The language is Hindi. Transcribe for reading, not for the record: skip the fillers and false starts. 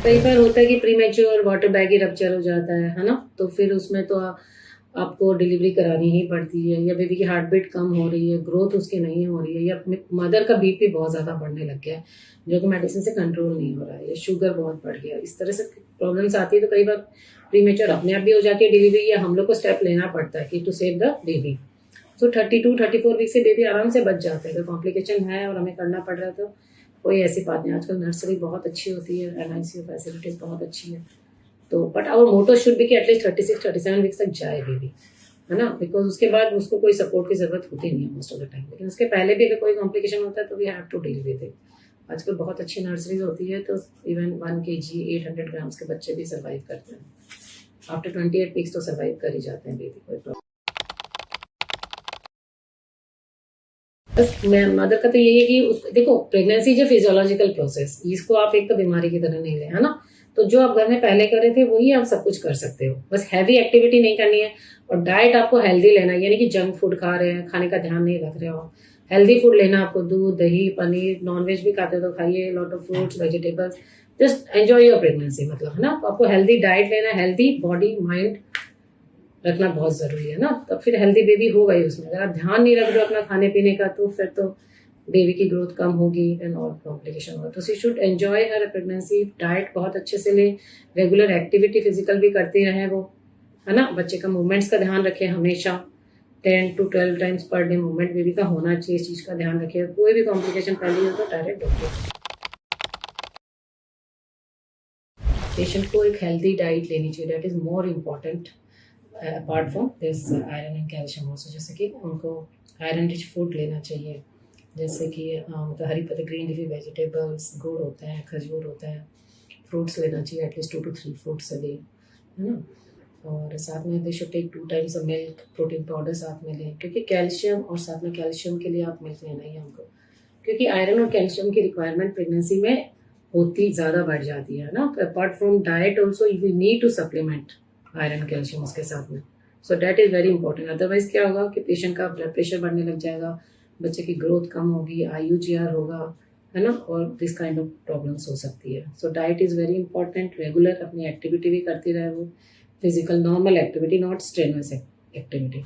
कई बार होता है कि प्रीमेच्योर वाटर बैग ही रप्चर हो जाता है ना, तो फिर उसमें तो आपको डिलीवरी करानी ही पड़ती है, या बेबी की हार्ट बीट कम हो रही है, ग्रोथ उसकी नहीं हो रही है, या मदर का बीपी बहुत ज़्यादा बढ़ने लग गया है जो कि मेडिसिन से कंट्रोल नहीं हो रहा है, या शुगर बहुत बढ़ गया, इस तरह से प्रॉब्लम्स आती है। तो कई बार प्रीमेच्योर अपने आप भी हो जाती है डिलीवरी, या हम लोग को स्टेप लेना पड़ता है कि टू सेव द बेबी। तो 32-34 वीक से बेबी आराम से बच जाते हैं। अगर कॉम्प्लिकेशन है और हमें करना पड़ रहा है तो कोई ऐसी बात नहीं। आजकल नर्सरी बहुत अच्छी होती है, NICU फैसिलिटीज बहुत अच्छी है। तो but our motto should be कि एटलीस्ट 36-37 वीक्स तक जाए बेबी, है ना, बिकॉज उसके बाद उसको कोई सपोर्ट की जरूरत होती नहीं है मोस्ट ऑफ द टाइम। लेकिन उसके पहले भी अगर कोई कॉम्प्लिकेशन होता है तो we have to deal with it. आजकल बहुत अच्छी नर्सरीज होती है, तो इवन 1 kg 800 ग्राम्स के बच्चे भी सर्वाइव करते हैं। आफ्टर 28 वीक्स तो सर्वाइव कर ही जाते हैं बेबी, कोई प्रॉब्लम। बस मदर का तो यही है कि उसको देखो, प्रेगनेंसी जो फिजियोलॉजिकल प्रोसेस, इसको आप एक तो बीमारी की तरह नहीं ले, है ना। तो जो आप घर में पहले कर रहे थे वही आप सब कुछ कर सकते हो, बस हैवी एक्टिविटी नहीं करनी है। और डाइट आपको हेल्दी लेना है, यानी कि जंक फूड खा रहे हैं, खाने का ध्यान नहीं रख रहे हो। हेल्दी फूड लेना आपको, दूध दही पनीर, नॉनवेज भी खाते हो तो खाइए, lot of fruits vegetables. Just enjoy your pregnancy, मतलब, है ना। आपको हेल्दी डाइट लेना, हेल्दी बॉडी माइंड रखना बहुत जरूरी है ना, तब फिर हेल्दी बेबी होगा ही उसमें। अगर आप ध्यान नहीं रख रहे हो अपना खाने पीने का तो फिर तो बेबी की ग्रोथ कम होगी एंड और कॉम्प्लिकेशन होगा। तो she should enjoy her pregnancy, diet बहुत अच्छे से ले, रेगुलर एक्टिविटी फिजिकल भी करती रहे वो, है ना। बच्चे का मूवमेंट्स का ध्यान रखें हमेशा, 10 to 12 times per day movement baby का होना चाहिए, इस चीज का ध्यान रखें। कोई भी कॉम्प्लिकेशन पहली हो तो डायरेक्ट डॉक्टर। पेशेंट को एक हेल्दी डाइट लेनी चाहिए, that is more important apart from this iron and calcium also. जैसे कि उनको आयरन रिच फूड लेना चाहिए, जैसे कि मतलब हरी पत्ते, ग्रीन लीफी वेजिटेबल्स, गुड़ होता है, खजूर होता है, फ्रूट्स लेना चाहिए, at least 2 to 3 fruits a day, है ना। और साथ में they should take 2 times of milk, protein powder साथ में लें, क्योंकि कैल्शियम, और साथ में कैल्शियम के लिए आप मिल्क लेना ही है हमको, क्योंकि आयरन और कैल्शियम की रिक्वायरमेंट प्रेगनेंसी में होती ज़्यादा बढ़ जाती है ना। तो apart from diet also you need to supplement iron calcium उसके साथ में। So that is very important. Otherwise क्या होगा कि पेशेंट का ब्लड प्रेशर बढ़ने लग जाएगा, बच्चे की ग्रोथ कम होगी, IUGR होगा, है ना, और दिस काइंड ऑफ प्रॉब्लम्स हो सकती है। So diet is very important. Regular अपनी एक्टिविटी भी करती रहे वो, physical normal activity, not strenuous activity.